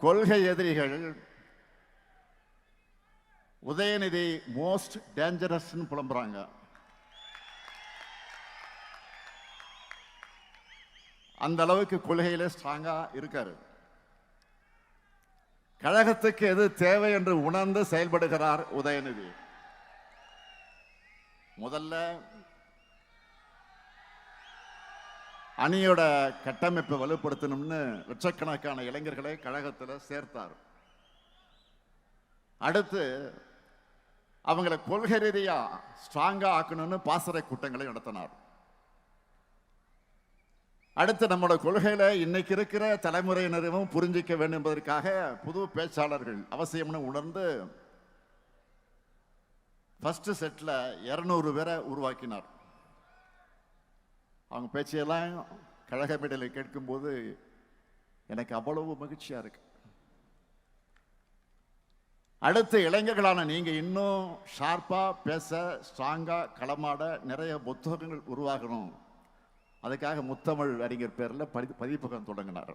கொள்கை எதிரிகள் Udhayanidhi most dangerous புலம்புறாங்க. அந்த அளவுக்கு கொள்கையில ஸ்ட்ராங்கா இருக்காரு. கழகத்துக்கு எது தேவை என்று உணர்ந்து செயல்படுகிறார் உதயநிதி. முதல்ல அணியோட கட்டமைப்பை வலுப்படுத்தணும்னு லட்சக்கணக்கான இளைஞர்களை கழகத்தில் சேர்த்தார். அடுத்து அவங்களை கொள்கை ரீதியா ஸ்ட்ராங்கா ஆக்கணும்னு பாசறை கூட்டங்களை நடத்தினார். அடுத்து நம்மளோட கொள்கையில இன்னைக்கு இருக்கிற தலைமுறையினரும் புரிஞ்சிக்க வேண்டும் என்பதற்காக புது பேச்சாளர்கள் அவசியம்னு உணர்ந்து ஃபர்ஸ்ட் செட்ல 200 பேரை உருவாக்கினார். அவங்க பேச்சையெல்லாம் கழக மேடையில் கேட்கும்போது எனக்கு அவ்வளவு மகிழ்ச்சியா இருக்கு. அடுத்து இளைஞர்களான நீங்க இன்னும் ஷார்ப்பா பேச, ஸ்ட்ராங்கா களமாட நிறைய புத்தகங்கள் உருவாகணும். அதுக்காக முத்தமிழ் அறிஞர் பேர்ல பதிப்பகம் தொடங்கினார்.